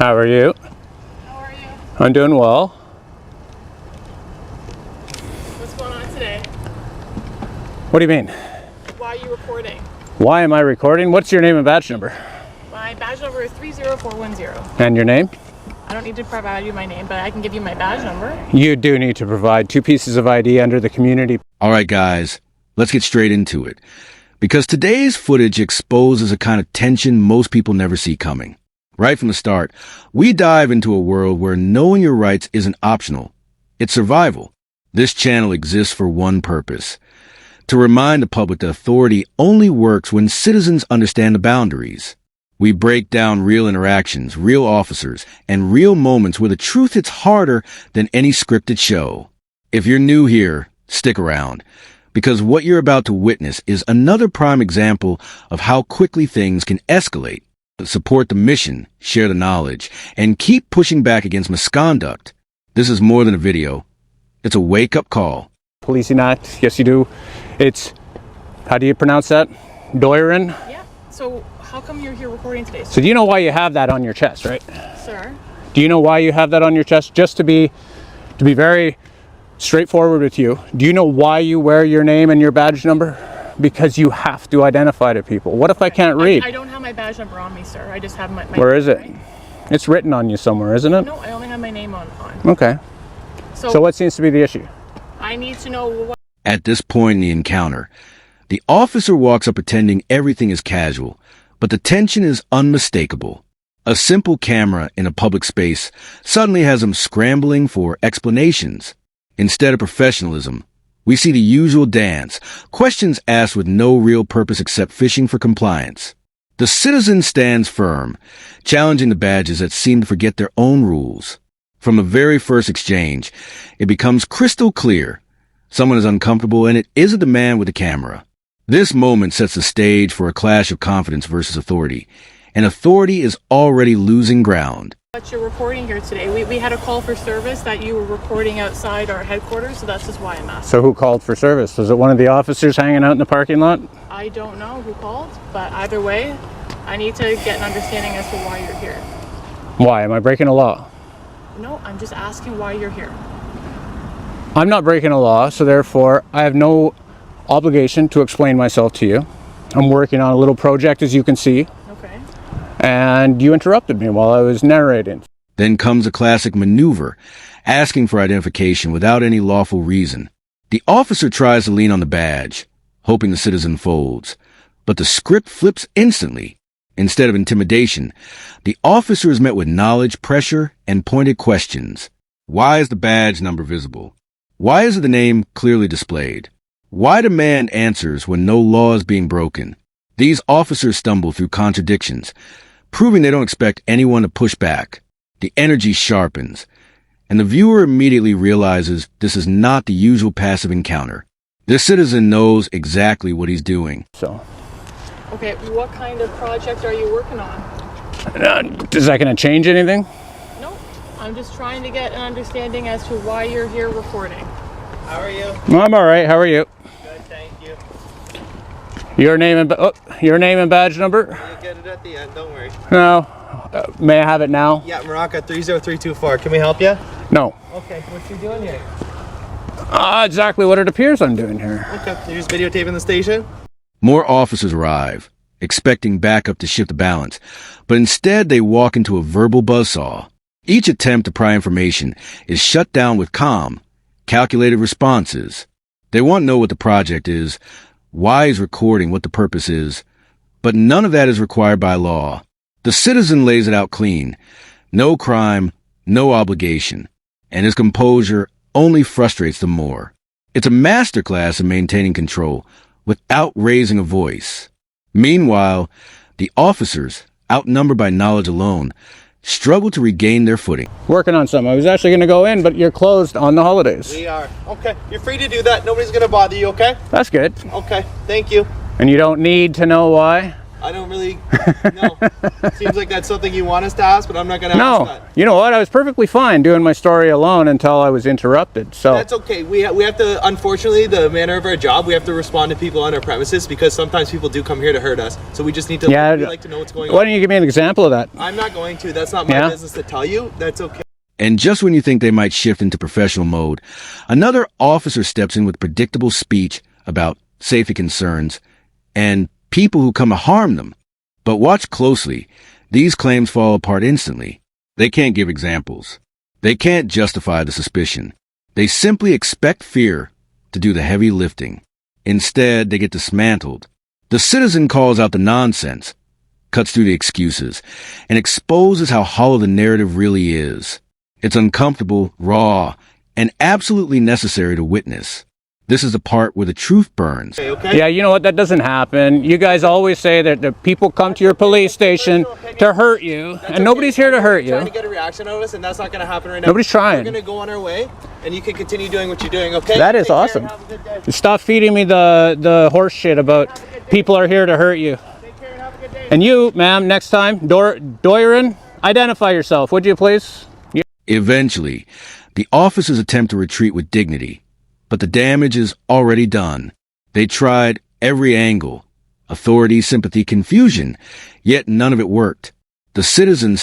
How are you? How are you? I'm doing well. What's going on today? What do you mean? Why are you recording? Why am I recording? What's your name and badge number? My badge number is 30410. And your name? I don't need to provide you my name, but I can give you my badge number. You do need to provide 2 pieces of ID under the community. All right, guys, let's get straight into it. Because today's footage exposes a kind of tension most people never see coming. Right from the start, we dive into a world where knowing your rights isn't optional. It's survival. This channel exists for one purpose: to remind the public that authority only works when citizens understand the boundaries. We break down real interactions, real officers, and real moments where the truth hits harder than any scripted show. If you're new here, stick around, because what you're about to witness is another prime example of how quickly things can escalate. Support the mission, share the knowledge, and keep pushing back against misconduct. This is more than a video. It's a wake-up call. Policing Act, yes you do. It's, how do you pronounce that? Doirin? Yeah. So how come you're here recording today, sir? So do you know why you have that on your chest, right? Sir? Do you know why you have that on your chest? Just to be very straightforward with you, do you know why you wear your name and your badge number? Because you have to identify to people. What if I can't read? I don't have my badge number on me, sir. I just have my Where is it? It's written on you somewhere, isn't it? No, I only have my name on. Okay. So what seems to be the issue? I need to know what... At this point in the encounter, the officer walks up pretending everything is casual, but the tension is unmistakable. A simple camera in a public space suddenly has him scrambling for explanations. Instead of professionalism, we see the usual dance, questions asked with no real purpose except fishing for compliance. The citizen stands firm, challenging the badges that seem to forget their own rules. From the very first exchange, it becomes crystal clear. Someone is uncomfortable, and it isn't the man with the camera. This moment sets the stage for a clash of confidence versus authority, and authority is already losing ground. But you're recording here today. We had a call for service that you were recording outside our headquarters, so that's just why I'm asking. So who called for service? Was it one of the officers hanging out in the parking lot? I don't know who called, but either way, I need to get an understanding as to why you're here. Why? Am I breaking a law? No, I'm just asking why you're here. I'm not breaking a law, so therefore I have no obligation to explain myself to you. I'm working on a little project, as you can see. Okay. And you interrupted me while I was narrating. Then comes a classic maneuver, asking for identification without any lawful reason. The officer tries to lean on the badge, hoping the citizen folds, but the script flips instantly. Instead of intimidation, the officer is met with knowledge, pressure, and pointed questions. Why is the badge number visible? Why is the name clearly displayed? Why demand answers when no law is being broken? These officers stumble through contradictions, proving they don't expect anyone to push back. The energy sharpens, and the viewer immediately realizes this is not the usual passive encounter. This citizen knows exactly what he's doing. Okay, what kind of project are you working on? Is that going to change anything? No, I'm just trying to get an understanding as to why you're here recording. How are you? I'm all right. How are you? Good, thank you. Your name and badge number? You'll get it at the end, don't worry. No. May I have it now? Yeah, Morocco 30324. Can we help you? No. Okay, what you doing here? Exactly what it appears I'm doing here. Okay, you're just videotaping the station? More officers arrive, expecting backup to shift the balance, but instead they walk into a verbal buzzsaw. Each attempt to pry information is shut down with calm, calculated responses. They want to know what the project is, why he's recording, what the purpose is, but none of that is required by law. The citizen lays it out clean. No crime, no obligation, and his composure only frustrates them more. It's a masterclass in maintaining control without raising a voice. Meanwhile, the officers, outnumbered by knowledge alone, struggle to regain their footing. Working on something. I was actually going to go in, but you're closed on the holidays. We are. Okay, you're free to do that. Nobody's going to bother you, okay? That's good. Okay, thank you. And you don't need to know why? I don't really know. Seems like that's something you want us to ask, but I'm not going to ask No, that. you know what? I was perfectly fine doing my story alone until I was interrupted. So That's okay. We have to, unfortunately, the manner of our job, we have to respond to people on our premises because sometimes people do come here to hurt us. So we just need to, we like to know what's going why on. don't you give me an example of that? I'm not going to. That's not my business to tell you. That's okay. And just when you think they might shift into professional mode, another officer steps in with predictable speech about safety concerns and people who come to harm them. But watch closely. These claims fall apart instantly. They can't give examples. They can't justify the suspicion. They simply expect fear to do the heavy lifting. Instead, they get dismantled. The citizen calls out the nonsense, cuts through the excuses, and exposes how hollow the narrative really is. It's uncomfortable, raw, and absolutely necessary to witness. This is the part where the truth burns. Okay? Yeah, you know what? That doesn't happen. You guys always say that the people come to your police station to hurt you, and nobody's here to hurt Trying to you. get a reaction out of us, and that's not going to happen right now. Nobody's trying. We're going to go on our way, and you can continue doing what you're doing, okay? That is Take care, awesome. have a good day. Stop feeding me the horse shit about people are here to hurt you. Take care and have a good day. And you, ma'am, next time, Doiron, identify yourself, would you please? Eventually, the officers attempt to retreat with dignity, but the damage is already done. They tried every angle, authority, sympathy, confusion, yet none of it worked. The citizens